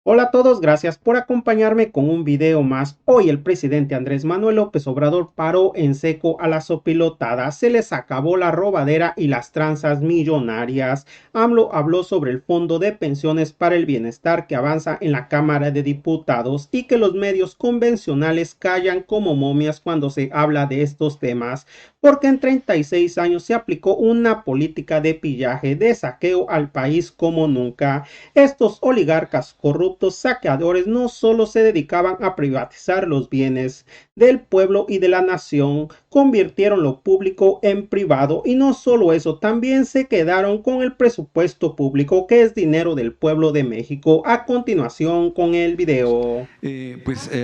Hola a todos, gracias por acompañarme con un video más. Hoy el presidente Andrés Manuel López Obrador paró en seco a la sopilotada. Se les acabó la robadera y las tranzas millonarias. AMLO habló sobre el fondo de pensiones para el bienestar que avanza en la Cámara de Diputados y que los medios convencionales callan como momias cuando se habla de estos temas, porque en 36 años se aplicó una política de pillaje, de saqueo al país como nunca. Estos oligarcas corruptos saqueadores no solo se dedicaban a privatizar los bienes del pueblo y de la nación, convirtieron lo público en privado y no solo eso, también se quedaron con el presupuesto público que es dinero del pueblo de México. A continuación con el video.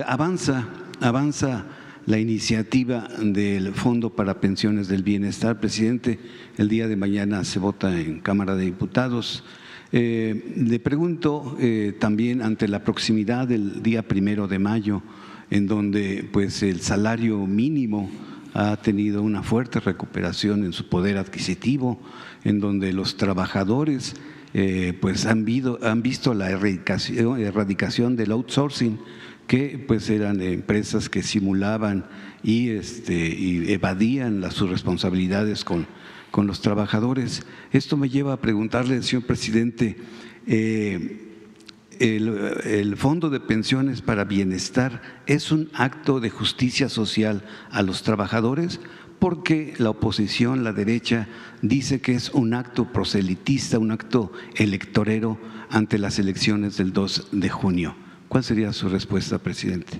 Avanza la iniciativa del Fondo para Pensiones del Bienestar. Presidente, el día de mañana se vota en Cámara de Diputados. Le pregunto también ante la proximidad del día 1 de mayo, en donde pues el salario mínimo ha tenido una fuerte recuperación en su poder adquisitivo, en donde los trabajadores pues han visto la erradicación del outsourcing, que pues eran empresas que simulaban y evadían sus responsabilidades con los trabajadores. Esto me lleva a preguntarle, señor presidente, el Fondo de Pensiones para Bienestar es un acto de justicia social a los trabajadores, porque la oposición, la derecha, dice que es un acto proselitista, un acto electorero ante las elecciones del 2 de junio. ¿Cuál sería su respuesta, presidente?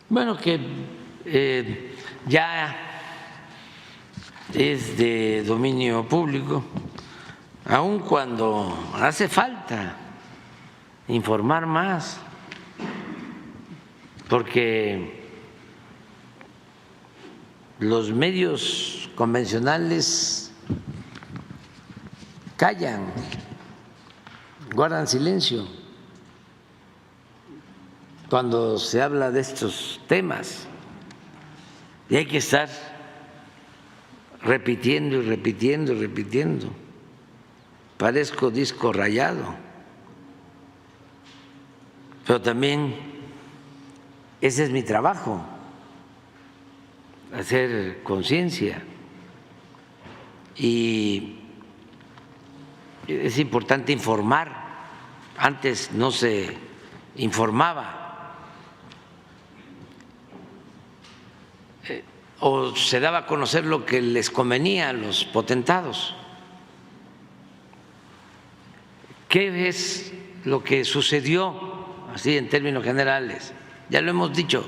Bueno, que ya es de dominio público, aun cuando hace falta informar más, porque los medios convencionales callan, guardan silencio cuando se habla de estos temas, y hay que estar repitiendo y repitiendo y repitiendo. Parezco disco rayado, pero también ese es mi trabajo, hacer conciencia, y es importante informar. Antes no se informaba o se daba a conocer lo que les convenía a los potentados. ¿Qué es lo que sucedió, así en términos generales? Ya lo hemos dicho,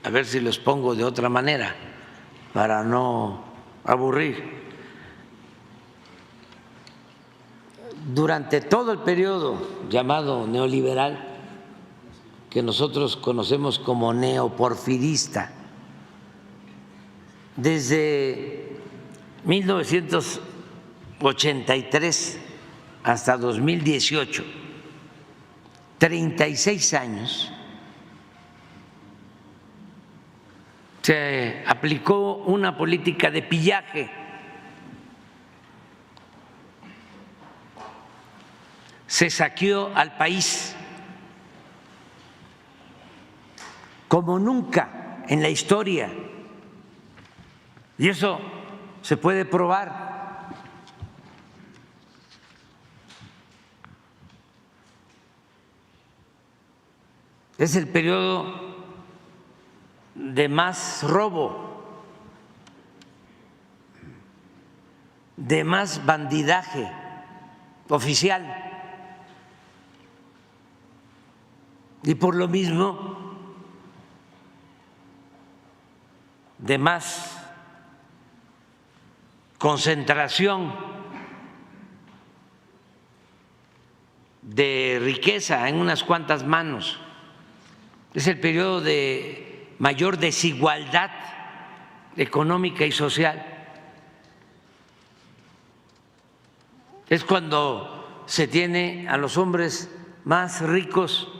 a ver si los pongo de otra manera para no aburrir. Durante todo el periodo llamado neoliberal, que nosotros conocemos como neoporfirista, desde 1983 hasta 2018, 36 años, se aplicó una política de pillaje. Se saqueó al país como nunca en la historia, y eso se puede probar. Es el periodo de más robo, de más bandidaje oficial, y por lo mismo de más concentración de riqueza en unas cuantas manos. Es el periodo de mayor desigualdad económica y social. Es cuando se tiene a los hombres más ricos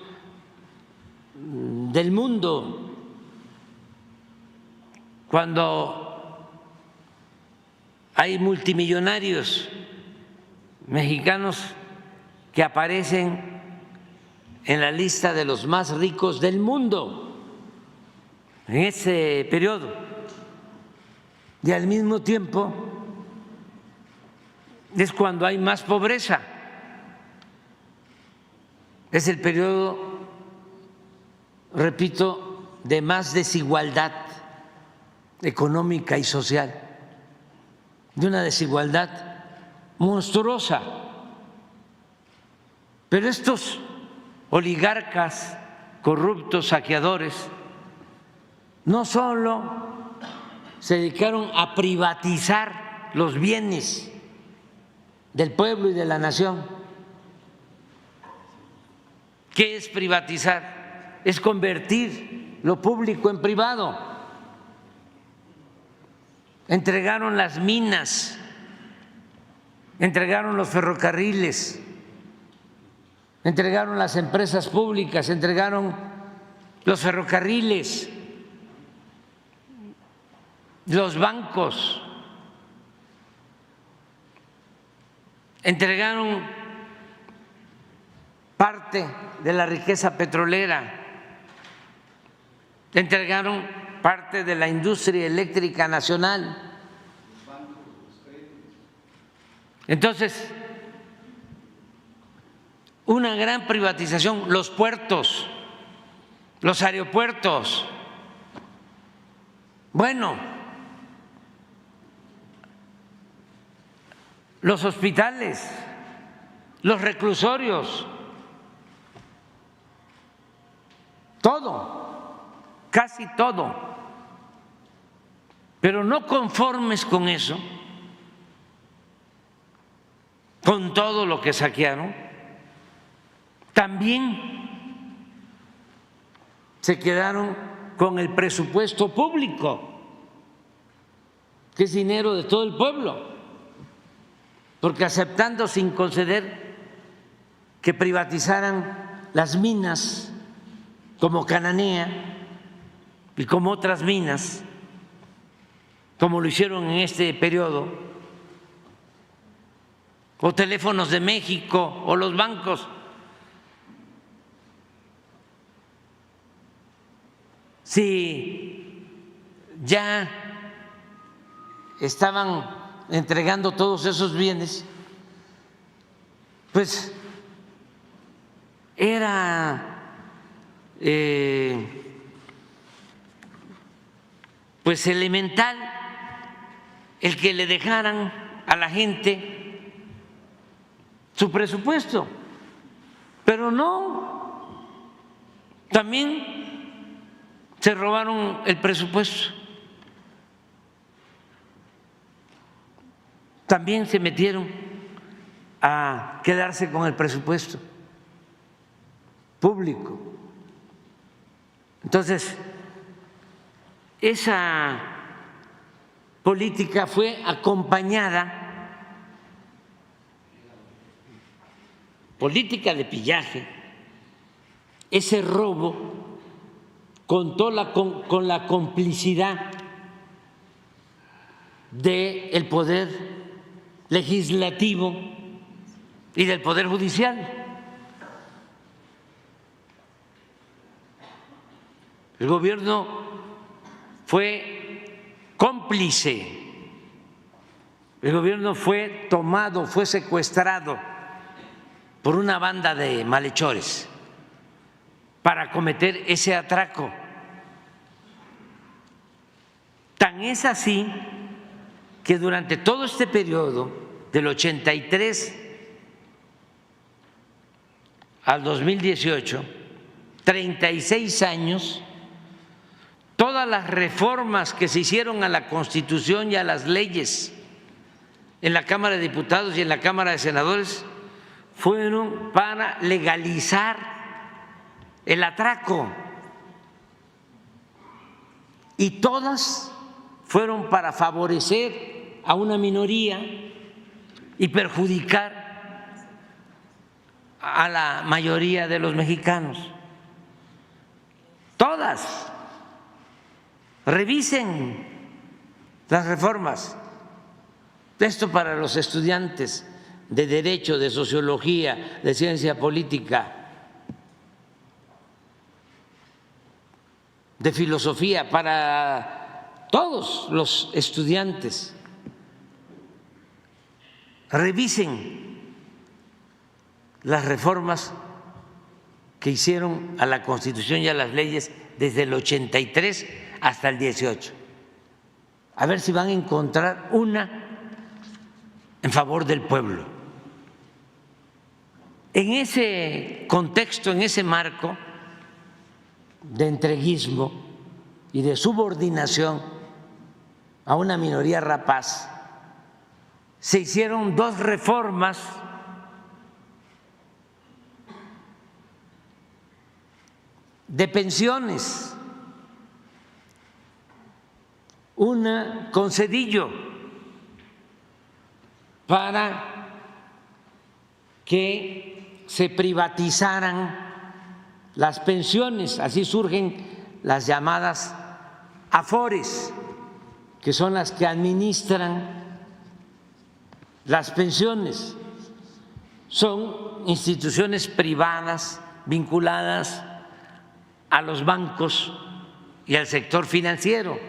del mundo, cuando hay multimillonarios mexicanos que aparecen en la lista de los más ricos del mundo en ese periodo. Y al mismo tiempo es cuando hay más pobreza. Es el periodo, repito, de más desigualdad económica y social, de una desigualdad monstruosa. Pero estos oligarcas corruptos, saqueadores, no solo se dedicaron a privatizar los bienes del pueblo y de la nación. ¿Qué es privatizar? Es convertir lo público en privado. Entregaron las minas, entregaron los ferrocarriles, entregaron las empresas públicas, entregaron los ferrocarriles, los bancos, entregaron parte de la riqueza petrolera, entregaron parte de la industria eléctrica nacional. Entonces, una gran privatización, los puertos, los aeropuertos, bueno, los hospitales, los reclusorios, todo, casi todo. Pero no conformes con eso, con todo lo que saquearon, también se quedaron con el presupuesto público, que es dinero de todo el pueblo, porque aceptando sin conceder que privatizaran las minas como Cananea y como otras minas, como lo hicieron en este periodo, o Teléfonos de México o los bancos. Si ya estaban entregando todos esos bienes, pues era pues elemental el que le dejaran a la gente su presupuesto, pero no, también se robaron el presupuesto, también se metieron a quedarse con el presupuesto público. Entonces, esa política fue acompañada, política de pillaje, ese robo contó con la complicidad del poder legislativo y del poder judicial. El gobierno fue cómplice, el gobierno fue tomado, fue secuestrado por una banda de malhechores para cometer ese atraco. Tan es así que durante todo este periodo, del 83 al 2018, 36 años, todas las reformas que se hicieron a la Constitución y a las leyes en la Cámara de Diputados y en la Cámara de Senadores fueron para legalizar el atraco, y todas fueron para favorecer a una minoría y perjudicar a la mayoría de los mexicanos. Todas. Revisen las reformas. Esto para los estudiantes de Derecho, de Sociología, de Ciencia Política. de filosofía para todos los estudiantes. Revisen las reformas que hicieron a la Constitución y a las leyes desde el 83 hasta el 18. A ver si van a encontrar una en favor del pueblo. En ese contexto, en ese marco de entreguismo y de subordinación a una minoría rapaz, se hicieron dos reformas de pensiones, una con Zedillo para que se privatizaran las pensiones, así surgen las llamadas Afores, que son las que administran las pensiones. Son instituciones privadas vinculadas a los bancos y al sector financiero.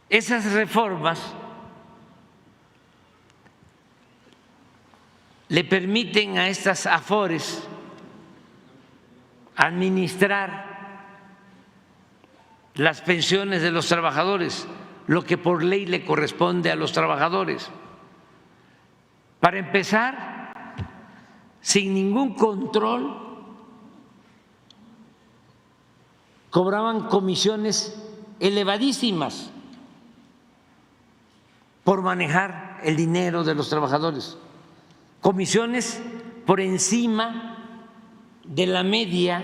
Esas reformas le permiten a estas Afores administrar las pensiones de los trabajadores, lo que por ley le corresponde a los trabajadores. Para empezar, sin ningún control, cobraban comisiones elevadísimas por manejar el dinero de los trabajadores, comisiones por encima de la media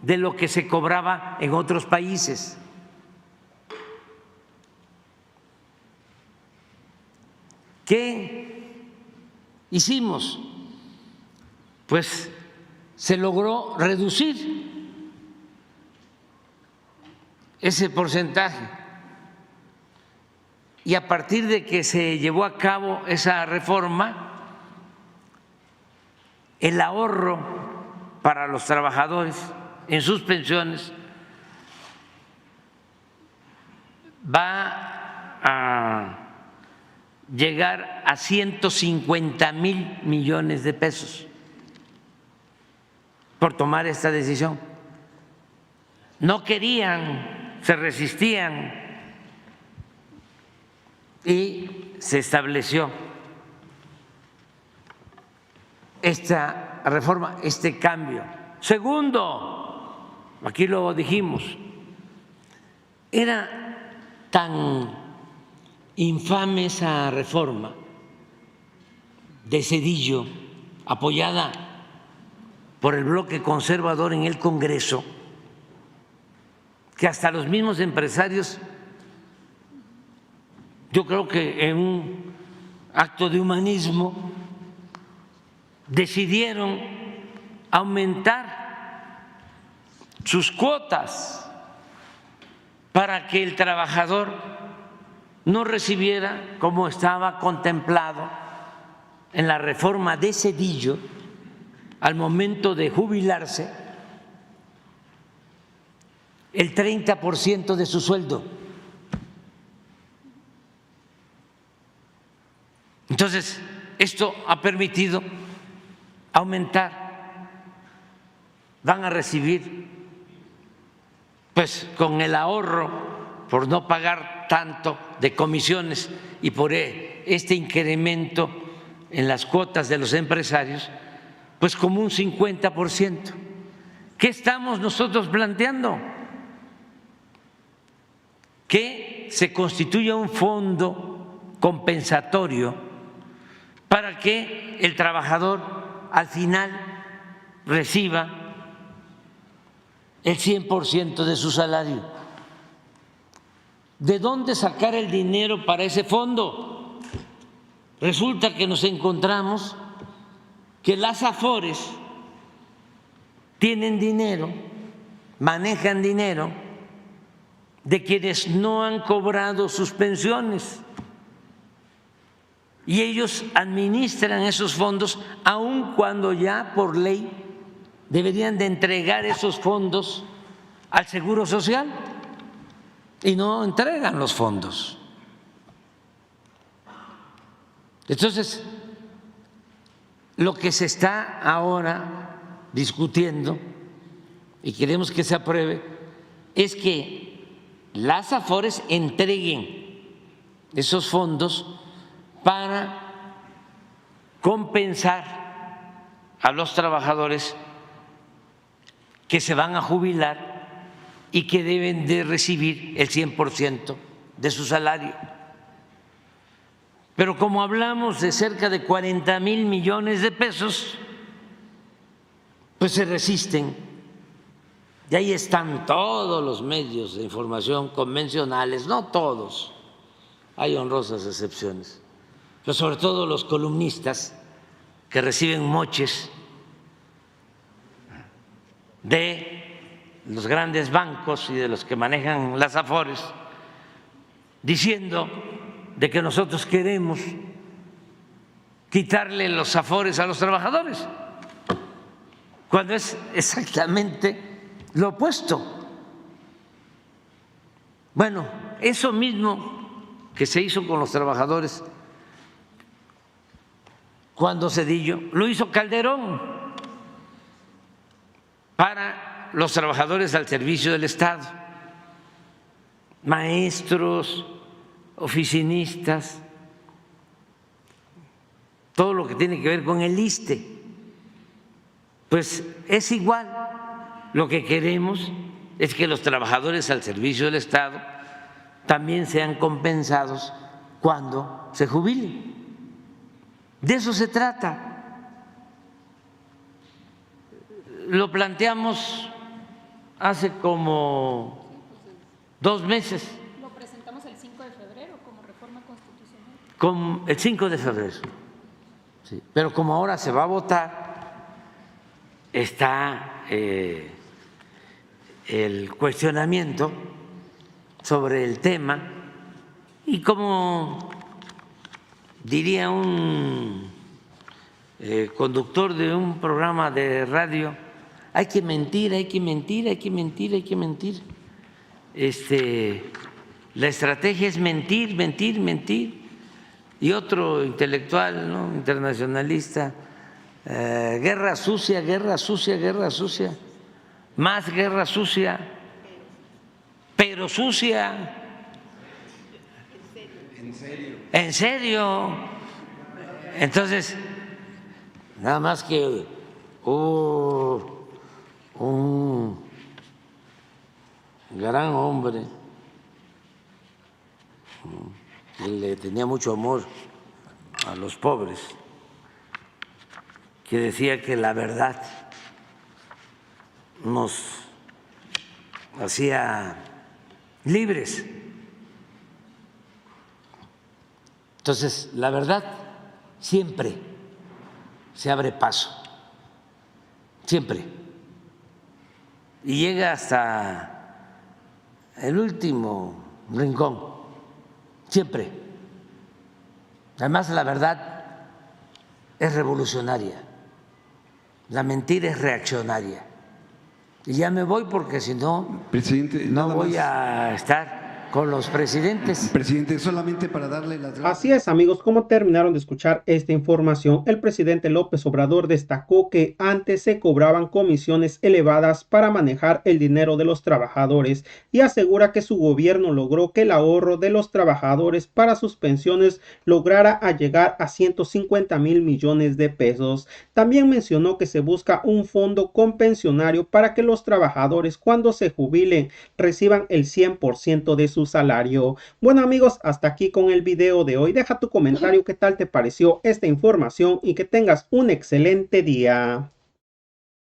de lo que se cobraba en otros países. ¿Qué hicimos? Pues se logró reducir ese porcentaje, y a partir de que se llevó a cabo esa reforma, el ahorro para los trabajadores en sus pensiones va a llegar a 150,000 millones de pesos por tomar esta decisión. No querían, se resistían, y se estableció esta reforma, este cambio. Segundo, aquí lo dijimos, era tan infame esa reforma de Zedillo, apoyada por el bloque conservador en el Congreso, que hasta los mismos empresarios, yo creo que en un acto de humanismo, decidieron aumentar sus cuotas para que el trabajador no recibiera, como estaba contemplado en la reforma de Zedillo, al momento de jubilarse, el 30% de su sueldo. Entonces, esto ha permitido aumentar, van a recibir, pues con el ahorro por no pagar tanto de comisiones y por este incremento en las cuotas de los empresarios, pues como un 50%. ¿Qué estamos nosotros planteando? Que se constituya un fondo compensatorio para que el trabajador al final reciba el 100% de su salario. ¿De dónde sacar el dinero para ese fondo? Resulta que nos encontramos que las Afores tienen dinero, manejan dinero de quienes no han cobrado sus pensiones, y ellos administran esos fondos aun cuando ya por ley deberían de entregar esos fondos al Seguro Social y no entregan los fondos. Entonces, lo que se está ahora discutiendo y queremos que se apruebe es que las AFORES entreguen esos fondos para compensar a los trabajadores que se van a jubilar y que deben de recibir el 100% de su salario. Pero como hablamos de cerca de 40,000 millones de pesos, pues se resisten. Y ahí están todos los medios de información convencionales, no todos, hay honrosas excepciones, pero sobre todo los columnistas que reciben moches de los grandes bancos y de los que manejan las AFORES, diciendo de que nosotros queremos quitarle los AFORES a los trabajadores, cuando es exactamente lo opuesto. Bueno, eso mismo que se hizo con los trabajadores cuando Zedillo, lo hizo Calderón para los trabajadores al servicio del Estado, maestros, oficinistas, todo lo que tiene que ver con el ISSSTE. Pues es igual. Lo que queremos es que los trabajadores al servicio del Estado también sean compensados cuando se jubilen. De eso se trata. Lo planteamos hace como 2 meses. Lo presentamos el 5 de febrero como reforma constitucional. El 5 de febrero. Sí. Pero como ahora se va a votar, está el cuestionamiento sobre el tema y como diría un conductor de un programa de radio, hay que mentir, hay que mentir, hay que mentir, hay que mentir. La estrategia es mentir, mentir, mentir. Y otro intelectual, ¿no?, internacionalista, guerra sucia, guerra sucia, guerra sucia. Más guerra sucia, pero sucia. ¿En serio? ¿En serio? Entonces, nada más que un gran hombre que le tenía mucho amor a los pobres, que decía que la verdad nos hacía libres. Entonces, la verdad siempre se abre paso, siempre, y llega hasta el último rincón, siempre. Además, la verdad es revolucionaria, la mentira es reaccionaria. Y ya me voy porque si no, presidente, no voy a estar con los presidentes. Presidente, solamente para darle las gracias. Así es, amigos, como terminaron de escuchar esta información, el presidente López Obrador destacó que antes se cobraban comisiones elevadas para manejar el dinero de los trabajadores y asegura que su gobierno logró que el ahorro de los trabajadores para sus pensiones lograra a llegar a 150,000 millones de pesos. También mencionó que se busca un fondo compensionario para que los trabajadores cuando se jubilen reciban el 100% de su salario. Bueno, amigos, hasta aquí con el video de hoy. Deja tu comentario qué tal te pareció esta información y que tengas un excelente día.